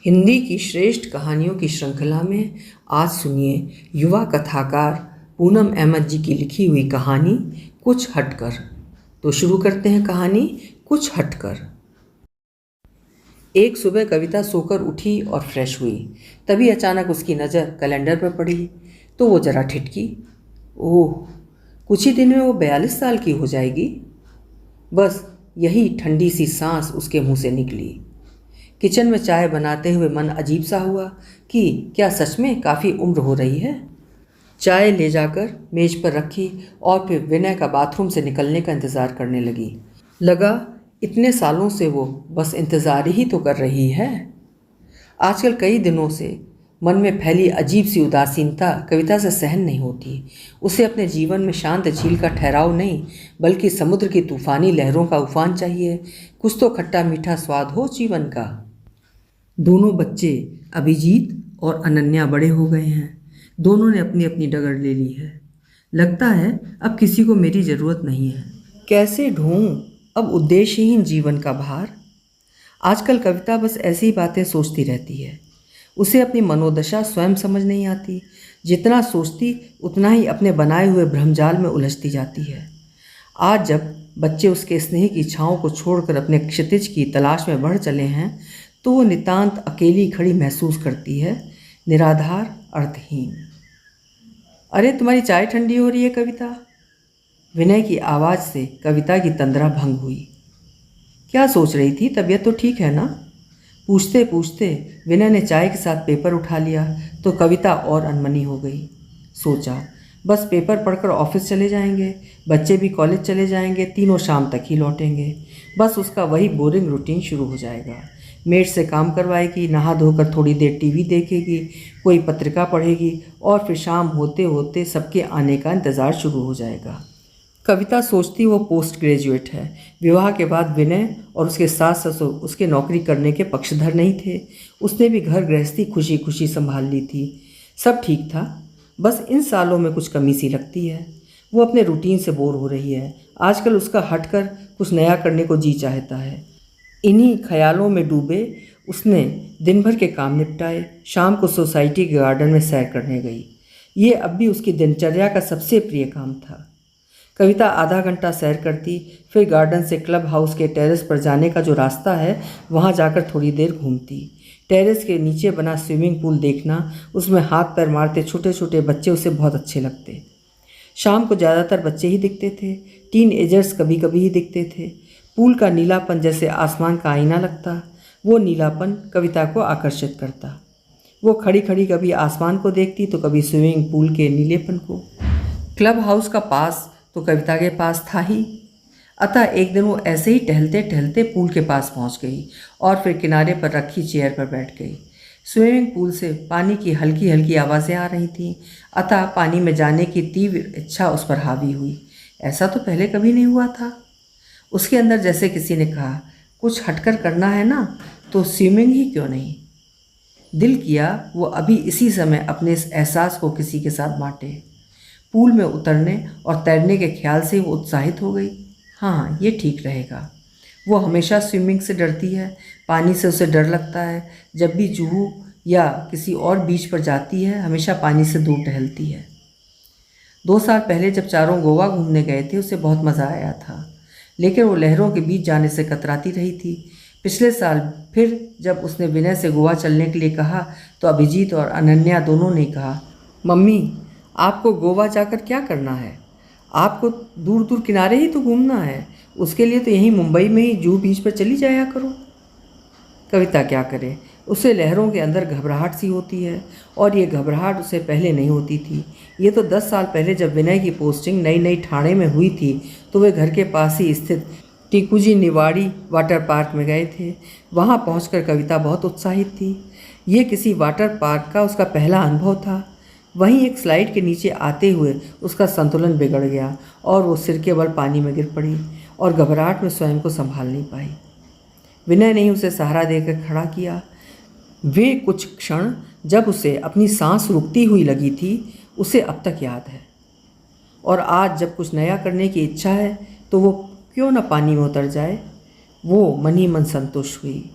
हिंदी की श्रेष्ठ कहानियों की श्रृंखला में आज सुनिए युवा कथाकार पूनम अहमद जी की लिखी हुई कहानी कुछ हटकर। तो शुरू करते हैं कहानी कुछ हटकर। एक सुबह कविता सोकर उठी और फ्रेश हुई। तभी अचानक उसकी नज़र कैलेंडर पर पड़ी तो वो जरा ठिठकी। ओह, कुछ ही दिन में वो 42 साल की हो जाएगी। बस यही ठंडी सी सांस उसके मुंह से निकली। किचन में चाय बनाते हुए मन अजीब सा हुआ कि क्या सच में काफ़ी उम्र हो रही है। चाय ले जाकर मेज पर रखी और फिर विनय का बाथरूम से निकलने का इंतज़ार करने लगी। लगा इतने सालों से वो बस इंतज़ार ही तो कर रही है। आजकल कई दिनों से मन में फैली अजीब सी उदासीनता कविता से सहन नहीं होती। उसे अपने जीवन में शांत झील का ठहराव नहीं बल्कि समुद्र की तूफानी लहरों का उफान चाहिए। कुछ तो खट्टा मीठा स्वाद हो जीवन का। दोनों बच्चे अभिजीत और अनन्या बड़े हो गए हैं। दोनों ने अपनी अपनी डगर ले ली है। लगता है अब किसी को मेरी ज़रूरत नहीं है। कैसे ढूंढूं अब उद्देश्यहीन जीवन का भार। आजकल कविता बस ऐसी ही बातें सोचती रहती है। उसे अपनी मनोदशा स्वयं समझ नहीं आती। जितना सोचती उतना ही अपने बनाए हुए भ्रमजाल में उलझती जाती है। आज जब बच्चे उसके स्नेह की छाँव को छोड़कर अपने क्षितिज की तलाश में बढ़ चले हैं तो वो नितांत अकेली खड़ी महसूस करती है, निराधार, अर्थहीन। अरे तुम्हारी चाय ठंडी हो रही है कविता। विनय की आवाज़ से कविता की तंद्रा भंग हुई। क्या सोच रही थी, तबीयत तो ठीक है ना? पूछते पूछते विनय ने चाय के साथ पेपर उठा लिया तो कविता और अनमनी हो गई। सोचा बस पेपर पढ़कर ऑफिस चले जाएंगे, बच्चे भी कॉलेज चले जाएंगे, तीनों शाम तक ही लौटेंगे। बस उसका वही बोरिंग रूटीन शुरू हो जाएगा। मेड से काम करवाएगी, नहा धोकर थोड़ी देर टीवी देखेगी, कोई पत्रिका पढ़ेगी और फिर शाम होते होते सबके आने का इंतज़ार शुरू हो जाएगा। कविता सोचती वो पोस्ट ग्रेजुएट है। विवाह के बाद विनय और उसके सास ससुर उसके नौकरी करने के पक्षधर नहीं थे। उसने भी घर गृहस्थी खुशी खुशी संभाल ली थी। सब ठीक था। बस इन सालों में कुछ कमी सी लगती है। वो अपने रूटीन से बोर हो रही है। आजकल उसका हटकर कुछ नया करने को जी चाहता है। इन्हीं ख्यालों में डूबे उसने दिन भर के काम निपटाए। शाम को सोसाइटी के गार्डन में सैर करने गई। ये अब भी उसकी दिनचर्या का सबसे प्रिय काम था। कविता आधा घंटा सैर करती, फिर गार्डन से क्लब हाउस के टेरेस पर जाने का जो रास्ता है वहाँ जाकर थोड़ी देर घूमती। टेरेस के नीचे बना स्विमिंग पूल देखना, उसमें हाथ पैर मारते छोटे छोटे बच्चे उसे बहुत अच्छे लगते। शाम को ज़्यादातर बच्चे ही दिखते थे। टीन एजर्स कभी कभी ही दिखते थे। पूल का नीलापन जैसे आसमान का आईना लगता। वो नीलापन कविता को आकर्षित करता। वो खड़ी खड़ी कभी आसमान को देखती तो कभी स्विमिंग पूल के नीलेपन को। क्लब हाउस का पास तो कविता के पास था ही। अतः एक दिन वो ऐसे ही टहलते टहलते पूल के पास पहुंच गई और फिर किनारे पर रखी चेयर पर बैठ गई। स्विमिंग पूल से पानी की हल्की हल्की आवाज़ें आ रही थीं। अतः पानी में जाने की तीव्र इच्छा उस पर हावी हुई। ऐसा तो पहले कभी नहीं हुआ था। उसके अंदर जैसे किसी ने कहा, कुछ हटकर करना है ना तो स्विमिंग ही क्यों नहीं। दिल किया वो अभी इसी समय अपने इस एहसास को किसी के साथ बांटे। पूल में उतरने और तैरने के ख्याल से वो उत्साहित हो गई। हाँ, ये ठीक रहेगा। वो हमेशा स्विमिंग से डरती है। पानी से उसे डर लगता है। जब भी जुहू या किसी और बीच पर जाती है हमेशा पानी से दूर टहलती है। 2 साल पहले जब चारों गोवा घूमने गए थे उसे बहुत मज़ा आया था, लेकिन वो लहरों के बीच जाने से कतराती रही थी। पिछले साल फिर जब उसने विनय से गोवा चलने के लिए कहा तो अभिजीत और अनन्या दोनों ने कहा, मम्मी आपको गोवा जाकर क्या करना है? आपको दूर दूर किनारे ही तो घूमना है। उसके लिए तो यहीं मुंबई में ही जुहू बीच पर चली जाया करो। कविता क्या करे, उसे लहरों के अंदर घबराहट सी होती है और ये घबराहट उसे पहले नहीं होती थी। ये तो 10 साल पहले जब विनय की पोस्टिंग नई नई ठाणे में हुई थी तो वे घर के पास ही स्थित टिकुजी निवाड़ी वाटर पार्क में गए थे। वहाँ पहुंचकर कविता बहुत उत्साहित थी। ये किसी वाटर पार्क का उसका पहला अनुभव था। वहीं एक स्लाइड के नीचे आते हुए उसका संतुलन बिगड़ गया और वो सिर के बल पानी में गिर पड़ी और घबराहट में स्वयं को संभाल नहीं पाई। विनय ने ही उसे सहारा देकर खड़ा किया। वे कुछ क्षण जब उसे अपनी सांस रुकती हुई लगी थी उसे अब तक याद है। और आज जब कुछ नया करने की इच्छा है तो वो क्यों न पानी में उतर जाए। वो मन ही मन संतुष्ट हुई।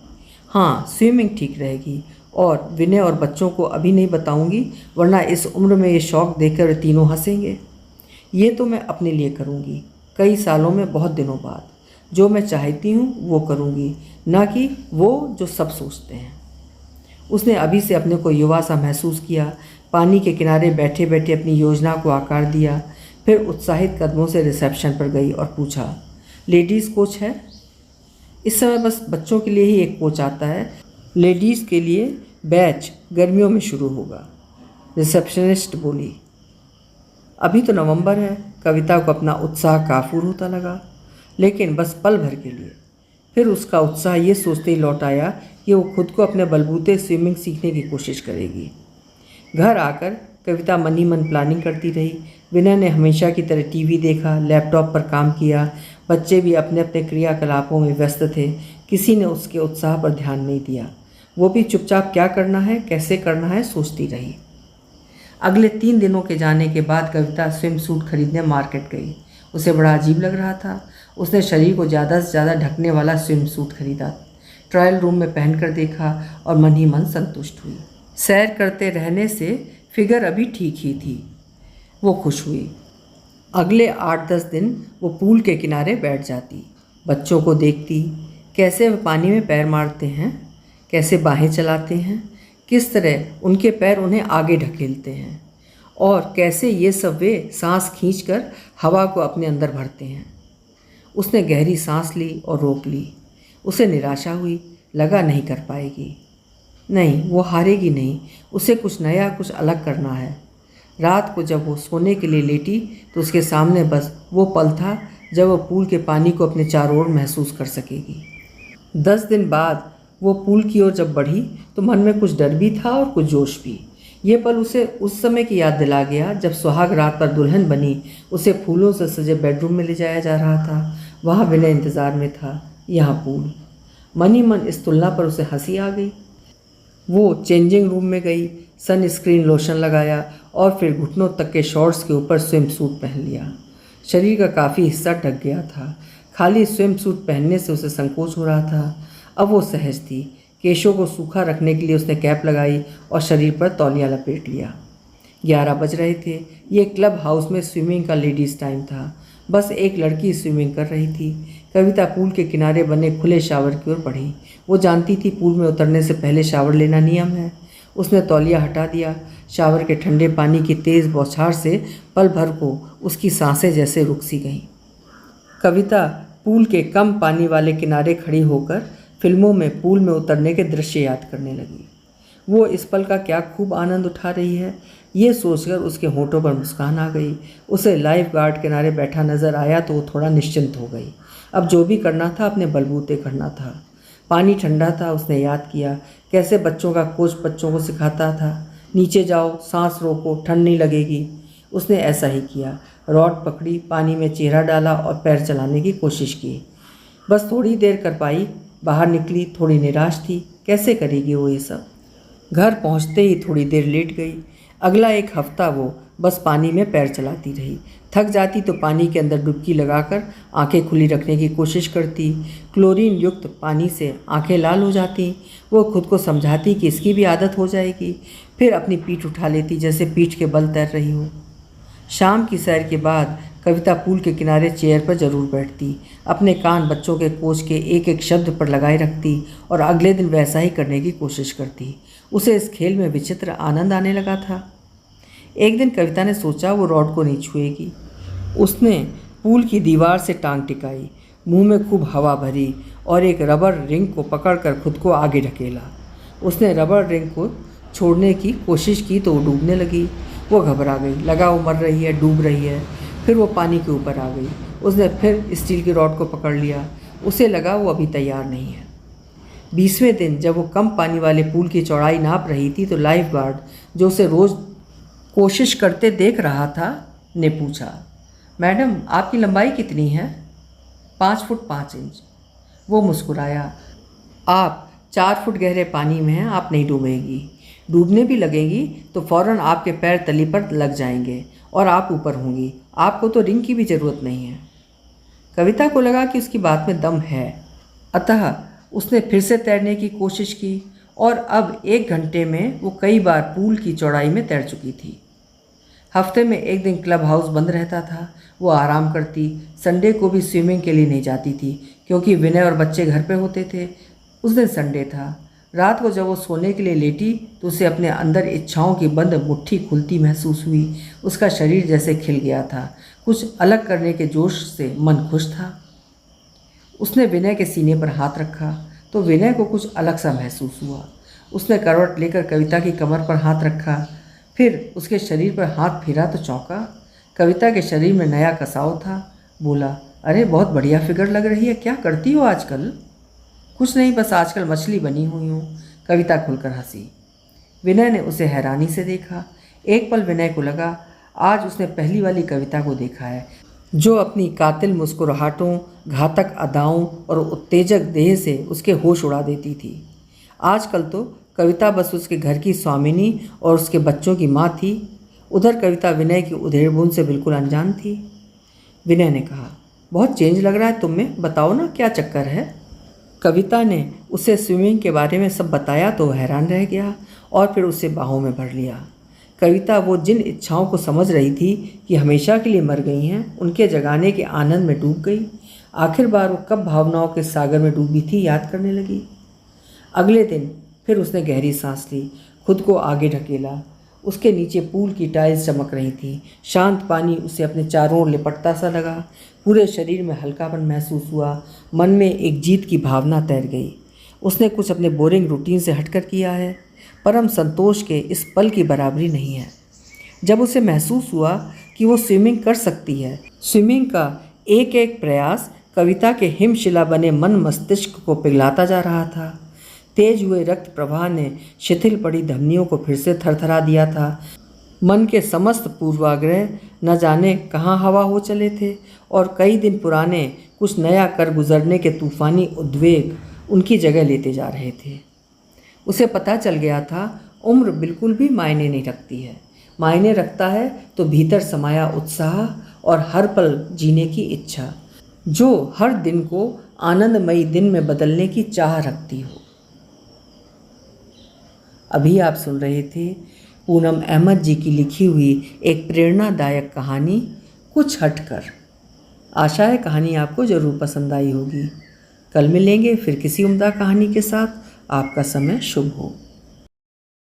हाँ, स्विमिंग ठीक रहेगी। और विनय और बच्चों को अभी नहीं बताऊंगी, वरना इस उम्र में ये शौक देखकर वे तीनों हंसेंगे। ये तो मैं अपने लिए करूंगी, कई सालों में, बहुत दिनों बाद। जो मैं चाहती हूँ वो करूंगी, ना कि वो जो सब सोचते हैं। उसने अभी से अपने को युवा सा महसूस किया। पानी के किनारे बैठे बैठे अपनी योजना को आकार दिया। फिर उत्साहित कदमों से रिसेप्शन पर गई और पूछा, लेडीज़ कोच है? इस समय बस बच्चों के लिए ही एक कोच आता है। लेडीज़ के लिए बैच गर्मियों में शुरू होगा, रिसेप्शनिस्ट बोली। अभी तो नवंबर है। कविता को अपना उत्साह काफूर होता लगा, लेकिन बस पल भर के लिए। फिर उसका उत्साह ये सोचते ही लौट आया कि वो खुद को अपने बलबूते स्विमिंग सीखने की कोशिश करेगी। घर आकर कविता मन ही मन प्लानिंग करती रही। विनय ने हमेशा की तरह टीवी देखा, लैपटॉप पर काम किया। बच्चे भी अपने अपने क्रियाकलापों में व्यस्त थे। किसी ने उसके उत्साह पर ध्यान नहीं दिया। वो भी चुपचाप क्या करना है, कैसे करना है, सोचती रही। अगले 3 दिनों के जाने के बाद कविता स्विम सूट खरीदने मार्केट गई। उसे बड़ा अजीब लग रहा था। उसने शरीर को ज़्यादा से ज़्यादा ढकने वाला स्विम सूट खरीदा, ट्रायल रूम में पहनकर देखा और मन ही मन संतुष्ट हुई। सैर करते रहने से फिगर अभी ठीक ही थी। वो खुश हुई। अगले 8-10 दिन वो पूल के किनारे बैठ जाती, बच्चों को देखती, कैसे वे पानी में पैर मारते हैं, कैसे बाहें चलाते हैं, किस तरह उनके पैर उन्हें आगे ढकेलते हैं, और कैसे ये सब वे सांस खींचकर हवा को अपने अंदर भरते हैं। उसने गहरी सांस ली और रोक ली। उसे निराशा हुई, लगा नहीं कर पाएगी। नहीं, वो हारेगी नहीं। उसे कुछ नया, कुछ अलग करना है। रात को जब वो सोने के लिए लेटी तो उसके सामने बस वो पल था जब वो पूल के पानी को अपने चारों ओर महसूस कर सकेगी। 10 दिन बाद वो पूल की ओर जब बढ़ी तो मन में कुछ डर भी था और कुछ जोश भी। ये पल उसे उस समय की याद दिला गया जब सुहाग रात पर दुल्हन बनी उसे फूलों से सजे बेडरूम में ले जाया जा रहा था। वहाँ विनय इंतज़ार में था, यहाँ पूल। मन ही मन इस तुलना पर उसे हंसी आ गई। वो चेंजिंग रूम में गई, सन स्क्रीन लोशन लगाया और फिर घुटनों तक के शॉर्ट्स के ऊपर स्विम सूट पहन लिया। शरीर का काफ़ी हिस्सा ढक गया था। खाली स्विम सूट पहनने से उसे संकोच हो रहा था। अब वो सहज थी। केशों को सूखा रखने के लिए उसने कैप लगाई और शरीर पर तौलिया लपेट लिया। 11 बज रहे थे। ये क्लब हाउस में स्विमिंग का लेडीज़ टाइम था। बस एक लड़की स्विमिंग कर रही थी। कविता पूल के किनारे बने खुले शावर की ओर बढ़ी। वो जानती थी पूल में उतरने से पहले शावर लेना नियम है। उसने तौलिया हटा दिया। शावर के ठंडे पानी की तेज़ बौछार से पल भर को उसकी सांसें जैसे रुक सी गईं। कविता पूल के कम पानी वाले किनारे खड़ी होकर फिल्मों में पूल में उतरने के दृश्य याद करने लगी। वो इस पल का क्या खूब आनंद उठा रही है, ये सोचकर उसके होठों पर मुस्कान आ गई। उसे लाइफ गार्ड किनारे बैठा नजर आया तो वो थोड़ा निश्चिंत हो गई। अब जो भी करना था अपने बलबूते करना था। पानी ठंडा था। उसने याद किया कैसे बच्चों का कोच बच्चों को सिखाता था, नीचे जाओ, सांस रोको, ठंड नहीं लगेगी। उसने ऐसा ही किया। रॉड पकड़ी, पानी में चेहरा डाला और पैर चलाने की कोशिश की। बस थोड़ी देर कर पाई। बाहर निकली, थोड़ी निराश थी। कैसे करेगी वो ये सब। घर पहुंचते ही थोड़ी देर लेट गई। अगला 1 हफ्ता वो बस पानी में पैर चलाती रही। थक जाती तो पानी के अंदर डुबकी लगाकर आंखें खुली रखने की कोशिश करती। क्लोरीन युक्त पानी से आंखें लाल हो जाती। वो खुद को समझाती कि इसकी भी आदत हो जाएगी। फिर अपनी पीठ उठा लेती जैसे पीठ के बल तैर रही हो। शाम की सैर के बाद कविता पूल के किनारे चेयर पर जरूर बैठती। अपने कान बच्चों के कोच के एक एक शब्द पर लगाए रखती और अगले दिन वैसा ही करने की कोशिश करती। उसे इस खेल में विचित्र आनंद आने लगा था। एक दिन कविता ने सोचा वो रॉड को नहीं छुएगी। उसने पूल की दीवार से टांग टिकाई, मुंह में खूब हवा भरी और एक रबर रिंग को पकड़कर खुद को आगे ढकेला। उसने रबर रिंग को छोड़ने की कोशिश की तो वो डूबने लगी। वो घबरा गई, लगा वो मर रही है, डूब रही है। फिर वो पानी के ऊपर आ गई। उसने फिर स्टील की रॉड को पकड़ लिया। उसे लगा वो अभी तैयार नहीं है। 20वें दिन जब वो कम पानी वाले पूल की चौड़ाई नाप रही थी तो लाइफ गार्ड, जो उसे रोज़ कोशिश करते देख रहा था, ने पूछा, मैडम आपकी लंबाई कितनी है? 5 फुट 5 इंच। वो मुस्कुराया। आप 4 फुट गहरे पानी में हैं, आप नहीं डूबेगी। डूबने भी लगेंगी तो फौरन आपके पैर तली पर लग जाएंगे और आप ऊपर होंगी। आपको तो रिंग की भी ज़रूरत नहीं है। कविता को लगा कि उसकी बात में दम है, अतः उसने फिर से तैरने की कोशिश की और अब 1 घंटे में वो कई बार पूल की चौड़ाई में तैर चुकी थी। हफ्ते में एक दिन क्लब हाउस बंद रहता था। वो आराम करती, संडे को भी स्विमिंग के लिए नहीं जाती थी क्योंकि विनय और बच्चे घर पे होते थे। उस दिन संडे था। रात को जब वो सोने के लिए लेटी तो उसे अपने अंदर इच्छाओं की बंद मुट्ठी खुलती महसूस हुई। उसका शरीर जैसे खिल गया था। कुछ अलग करने के जोश से मन खुश था। उसने विनय के सीने पर हाथ रखा तो विनय को कुछ अलग सा महसूस हुआ। उसने करवट लेकर कविता की कमर पर हाथ रखा, फिर उसके शरीर पर हाथ फिरा तो चौंका। कविता के शरीर में नया कसाव था। बोला, अरे बहुत बढ़िया फिगर लग रही है, क्या करती हो आजकल? कुछ नहीं, बस आजकल मछली बनी हुई हूँ, कविता खुलकर हंसी। विनय ने उसे हैरानी से देखा। एक पल विनय को लगा आज उसने पहली वाली कविता को देखा है, जो अपनी कातिल मुस्कुराहटों, घातक अदाओं और उत्तेजक देह से उसके होश उड़ा देती थी। आजकल तो कविता बस उसके घर की स्वामिनी और उसके बच्चों की माँ थी। उधर कविता विनय की उधेड़-बुन से बिल्कुल अनजान थी। विनय ने कहा, बहुत चेंज लग रहा है तुम में, बताओ ना क्या चक्कर है? कविता ने उसे स्विमिंग के बारे में सब बताया तो हैरान रह गया और फिर उसे बाहों में भर लिया। कविता वो जिन इच्छाओं को समझ रही थी कि हमेशा के लिए मर गई हैं, उनके जगाने के आनंद में डूब गई। आखिर बार वो कब भावनाओं के सागर में डूबी थी याद करने लगी। अगले दिन फिर उसने गहरी सांस ली, खुद को आगे ढकेला। उसके नीचे पूल की टाइल्स चमक रही थी। शांत पानी उसे अपने चारों ओर लिपटता सा लगा। पूरे शरीर में हल्कापन महसूस हुआ। मन में एक जीत की भावना तैर गई। उसने कुछ अपने बोरिंग रूटीन से हटकर किया है। परम संतोष के इस पल की बराबरी नहीं है। जब उसे महसूस हुआ कि वो स्विमिंग कर सकती है। स्विमिंग का एक एक प्रयास कविता के हिमशिला बने मन मस्तिष्क को पिघलाता जा रहा था। तेज हुए रक्त प्रवाह ने शिथिल पड़ी धमनियों को फिर से थरथरा दिया था। मन के समस्त पूर्वाग्रह न जाने कहाँ हवा हो चले थे और कई दिन पुराने कुछ नया कर गुजरने के तूफानी उद्वेग उनकी जगह लेते जा रहे थे। उसे पता चल गया था उम्र बिल्कुल भी मायने नहीं रखती है। मायने रखता है तो भीतर समाया उत्साह और हर पल जीने की इच्छा, जो हर दिन को आनंदमयी दिन में बदलने की चाह रखती हो। अभी आप सुन रहे थे पूनम अहमद जी की लिखी हुई एक प्रेरणादायक कहानी कुछ हटकर। आशा है कहानी आपको ज़रूर पसंद आई होगी। कल मिलेंगे फिर किसी उम्दा कहानी के साथ। आपका समय शुभ हो।